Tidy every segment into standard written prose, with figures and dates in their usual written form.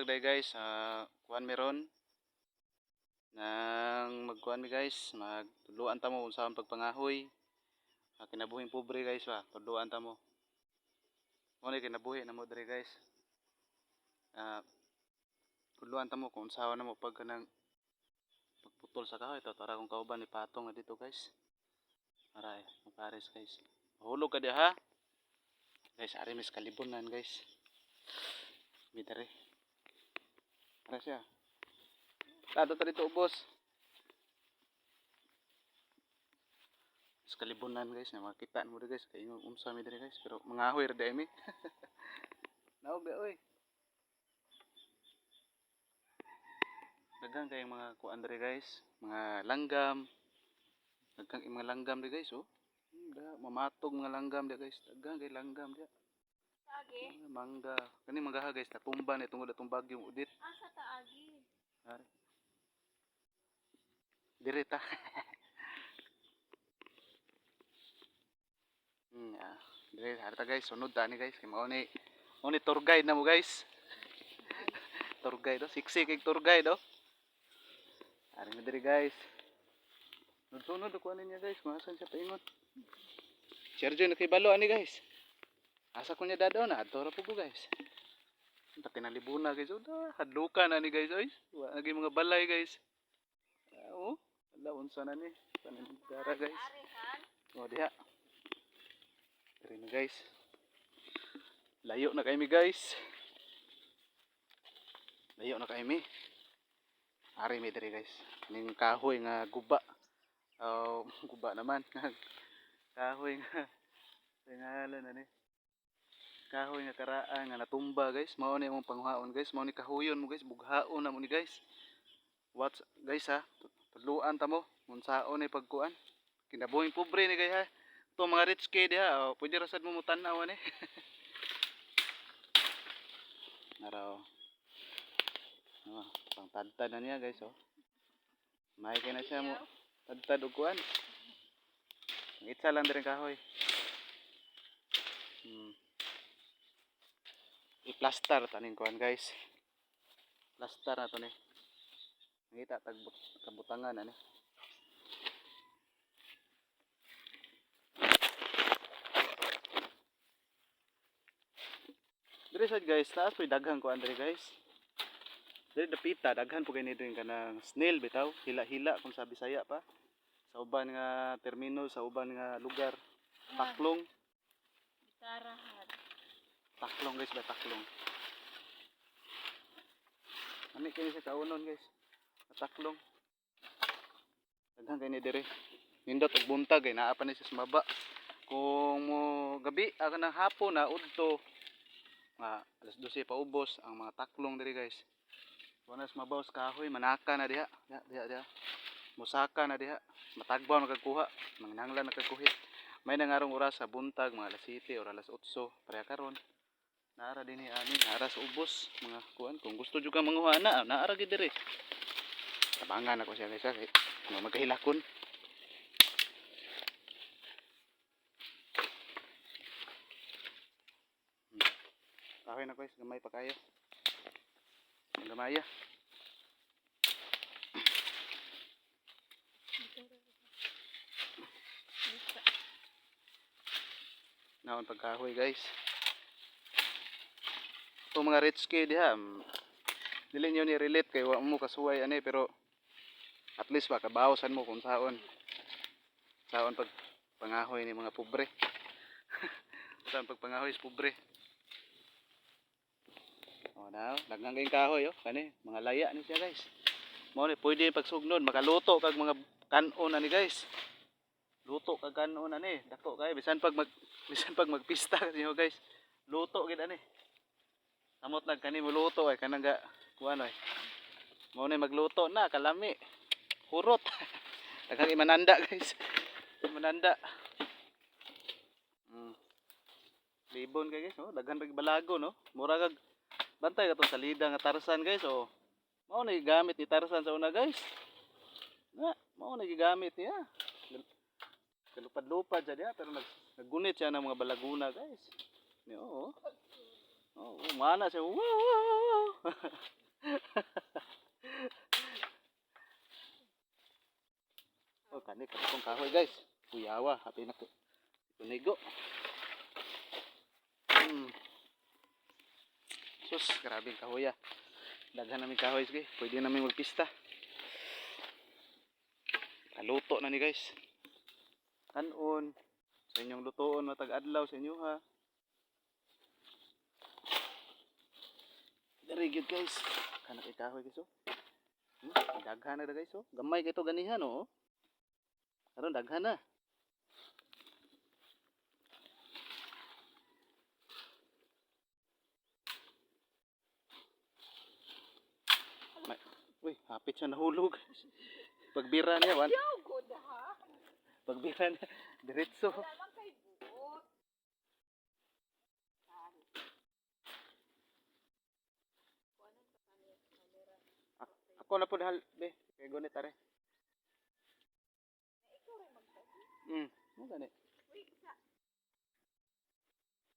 Day guys, kuan meron nang magkuan mi guys, magtuluan ta mo unsaon pagpangahoy. Kinabuhing pobre guys ba, tudloan ta mo. Mo ni kinabuhi na mo diri guys. Tudloan ta mo kung unsaon na mo pag kanang pagputol sa kahoy to para kung kauban ni patong na dito guys. Aray, pares guys. Mahulog ka diha ha. Guys, ari mis kalibunan guys. Bidare. Ara siya. Lado ta dito ubos. Kalibunan guys na makita mo diri guys kay unsa mi diri guys pero mangahoy ra dai mi. Naog da oy. Daghang kay mga kuan diri guys, mga langgam. Daghang mga langgam diri guys oh. Mamatog mga langgam diri guys. Daghang kay langgam dia. Agi? Mangga. Kani manggaha guys natumba ni tungod atong bagyong udit. Asa ta agi? Ari. Diri ta. Diri harta guys, sunod ta ni guys kay mao ni tour guide na mo guys. Tour guide do, siksi kay tour guide do. Ari na diri guys. Sunod ko ani niya guys, kung asan siya paingon. Sergio na kay balo ani guys. Asa ko niya dadaw na adto ra po guys. Ta kinalibuna guys, hadlukan ani guys oy. Wa lagi mga balay guys. Oh, ala unsa na ni? Panindara guys. Oh diha. Diri na guys. Layo na kay mi guys. Layo na kay mi. Ari mi diri guys. Ning kahoy nga guba. Guba naman. Kahoy nga ngalan na ni. Kahoy nga karaan nga natumba guys. Mao ni imong panghaon guys. Mao ni kahuyon mo guys. Bughaon na mo ni guys. Watch guys ha. Tudluan ta mo. Unsaon ni pagkuan. Kinabuhing pobre ni guys ha. Ito mga rich kid ha. Pwede rasad mo mutanaw ani. Naraw. Pang tadtad na niya guys oh. May kay na siya mo tadtad og kuan. Itsa lang diri kahoy. I-plaster taning kuan guys. Plaster na to ni. Ngita tag kabutangan ani. Diri sad guys, taas po'y daghang kuan diri guys. Diri dapita daghan po kay ni diri kanang snail bitaw, hila-hila kung sa Bisaya pa. Sa uban nga termino, sa uban nga lugar. Taklong. Bitarahan. Taklong guys ba taklong. Ani kini sa kaunon guys. Taklong. Daghan kay ni diri. Nindot og buntag kay naa pa ni sa sumaba. Kung mo gabi aga ng hapon na udto nga alas 12 pa ubos ang mga taklong diri guys. Wanas mabaw sa kahoy manaka na diha. Diha. Musaka na diha. Matagbaw na kagkuha. Manginanglan na kagkuhit. May nangarong oras sa buntag mga alas 7 or alas 8 pareha karon. Naara din ni ani, naara sa ubos mga kuan. Kung gusto jud ka manguha na, naara gid diri. Tabangan ako siya guys kay magkahilakon. Kahoy na guys, gamay pa kayo. Gamaya. Naon pagkahoy guys. Ito mga rich kid ha. Dili nyo ni relate kay wa mo kasuway ani pero at least ba kabawasan mo kung saon. Saon pag pangahoy ni mga pobre. Saon pag pangahoy is pobre. Oh daw, daghang kayong kahoy oh. Kani mga laya ni siya guys. Mao ni pwede pagsugnod makaluto kag mga kanon ani guys. Luto kag kanon ani, dako kay bisan pag magpista niyo guys. Luto gid ani. Samot nag kani mo luto ay kanang ga kuan oy. Mao ni magluto na kalami. Hurot. Daghang imananda guys. Mananda. Libon kay guys oh, daghan pag balago no. Mura kag bantay katong salida nga Tarzan guys oh. Mao na gigamit ni Tarzan sa una guys. Mao na gigamit niya. Kalupad-lupad siya diha pero naggunit siya ng mga balaguna guys. Oo. Oh, mana siya. Wow. Gani katong kahoy guys. Kuyawa, happy na ko. Tunigo. Sus, grabe ang kahoy ah. Daghan namin kahoy sige. Pwede namin magpista. Kaluto na ni guys. Kanon. Sa inyong lutoon matag adlaw sa inyo ha. Very good guys. Kana kay kahoy guys oh. Daghan na guys oh. Gamay kay to ganihan oh. Karon daghan na. Uy, hapit siya nahulog. Pagbira niya, wan. Yo, good ha. Pagbira niya, diretso. Wala lang kay buot. Ako na po dahil, be. Kaya gunit tare. Ikaw rin magsabi. Mo gani. Uy, isa.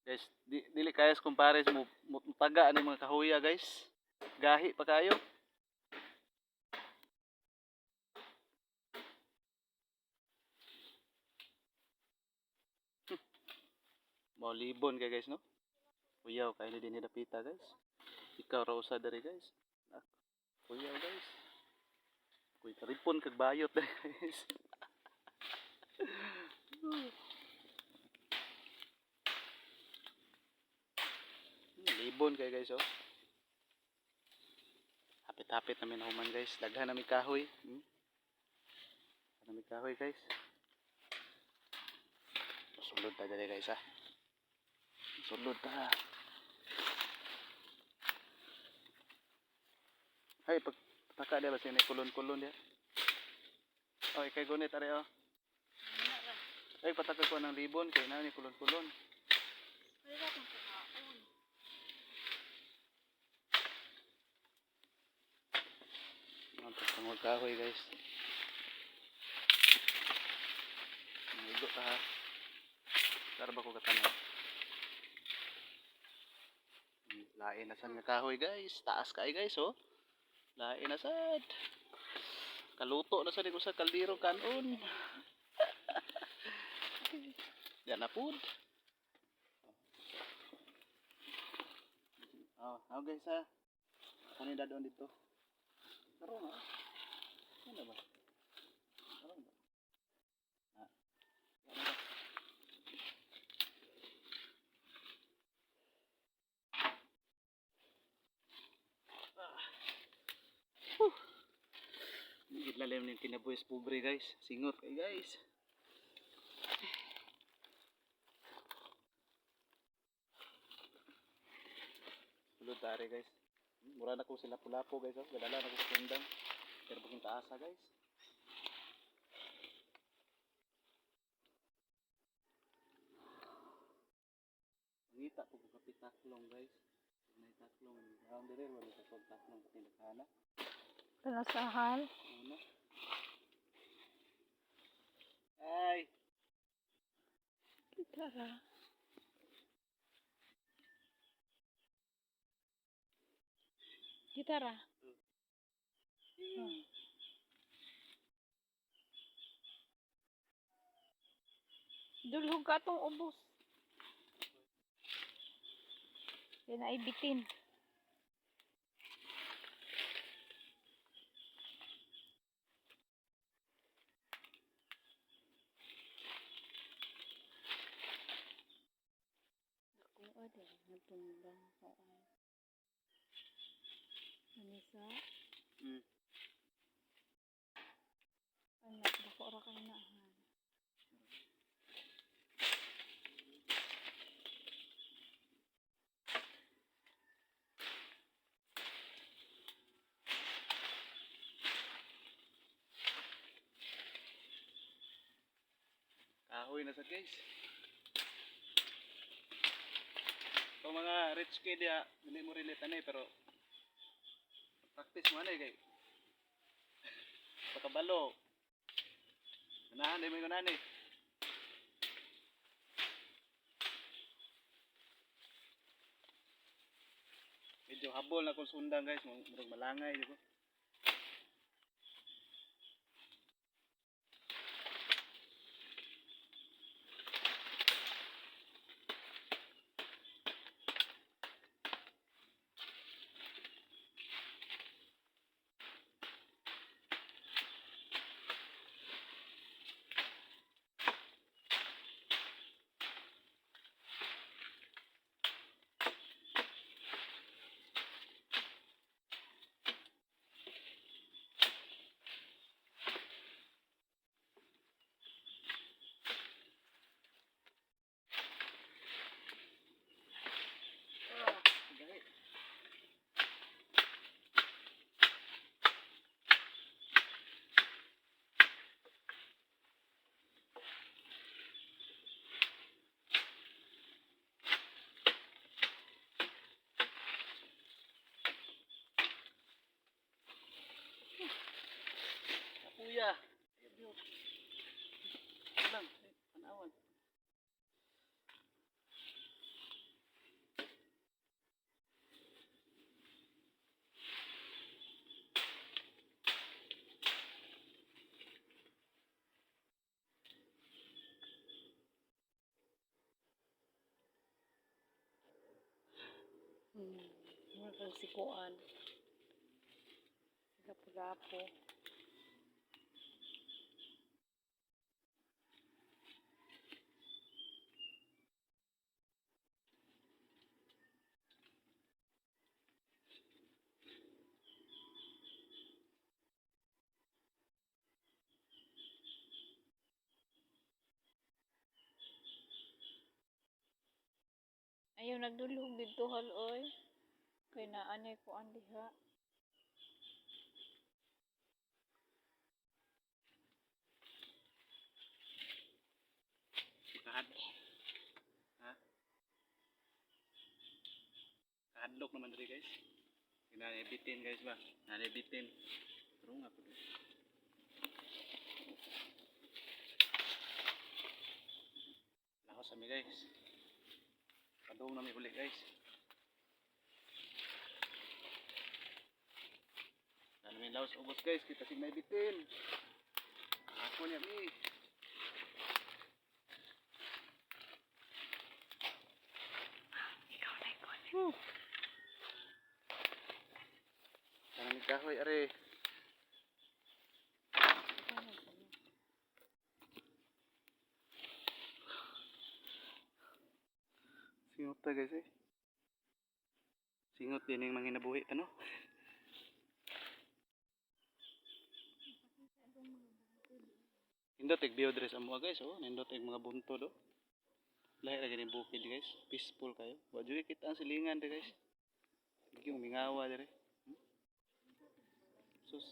Guys, dili kayas kumpare sa mutaga ani mga kahuya guys. Gahi pa kayo. Maulibon kay guys no. Kuyaw kay ni dinhi dapita guys. Ikaw ra usa diri guys. Kuyaw guys. Kuy taripon kag bayot guys. Libon kay guys oh. Hapit-hapit namin human guys. Daghan namin kahoy. Daghan namin kahoy guys. Sulod ta dali guys ah. Sulod ta. Hay pagtaka dia ba sini kulon-kulon dia. Oh, kay gunit are oh. Ay pataka ko ng libon kay na ni kulon-kulon. Wala akong kumaon. Mantok sa mga kahoy guys. Migo ka ha. Sara ba ko katanaw? Lain na sad nga kahoy guys. Taas kay guys oh. Lain na sad. Kaluto na sad ko sa kaldero kanon. Yan na food. Oh guys ha. Ano yung dadon dito? Karoon ha? Ano ba? Karoon ba? Yan ba? Lalim ng kinabuhis pobre guys. Singot kay guys. Sulod tare guys. Mura na ko sila pulapo guys oh. Gadala na ko sa kundang. Pero bagong taasa guys. Ngita po ko kapitaklong guys. May taklong. Ang dire wala sa pagtaklong kapinakana. Panasahan. Ano? Ay. Tara. Gitara. Dulhog ka tong ubos. Yan ay bitin. Ako ada natumbang ko ay. Anisa? Anak, bako ra kay na. Kahoy na sa guys. Ito mga rich kid ya, hindi mo relate ano pero practice mo ano kay. Pakabalo. Ganahan din mo ganahan eh. Medyo habol na kung sundan guys, murag malangay di ko. Iya. Ayaw. Lang, panawan. Mga kang sikuan. Lapu-lapo. Ayaw nagdulog dito haloy. Kay naanay ko ang diha. Makahad. Ha? Kahadlok naman diri guys. Kinanibitin guys ba? Nanibitin. Pero nga po. Lahos kami guys. Padung namin uli guys. Namin lahos ubos guys. Kita sig naibitin. Ako niya mi. Ikaw na ikaw. Tangan kahoy are. Singot ta guys eh. Singot din yung mga hinabuhi ano. Nindot ig view dress amo guys oh, nindot ig mga bunto do. Lahi ra gani bukid guys, peaceful kayo. Wa jud kita ang silingan de guys. Bigyo mingawa dire. Sus.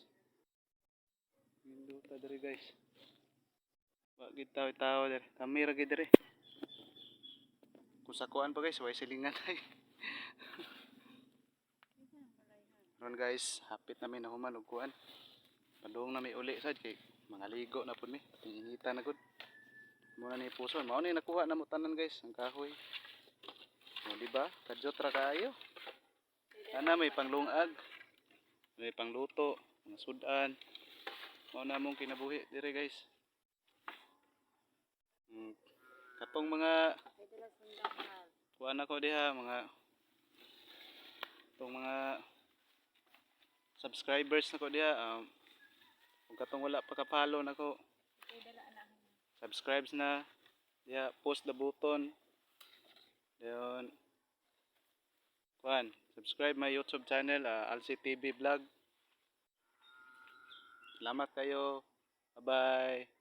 Nindot ta dire guys. Wa gid tawo dire. Kami ra gid dire. Kusakuan pa guys, way silingan ay. Ron guys, hapit namin na human og kuan. Padung na may uli sad kay mga ligo na pud mi. Tingita na gud. Muna ni puson, mao ni nakuha na mo tanan guys, ang kahoy. O di ba? Kadyot ra kaayo. Ana may panglungag. May pangluto, mga sudan. Mao na mong kinabuhi dire guys. Katong mga kuan ako diha mga itong mga subscribers nako diha kung katong wala pa ka-follow nako subscribes na diha, post the button then kuan subscribe my YouTube channel Alci TV Vlog. Salamat kayo, bye bye.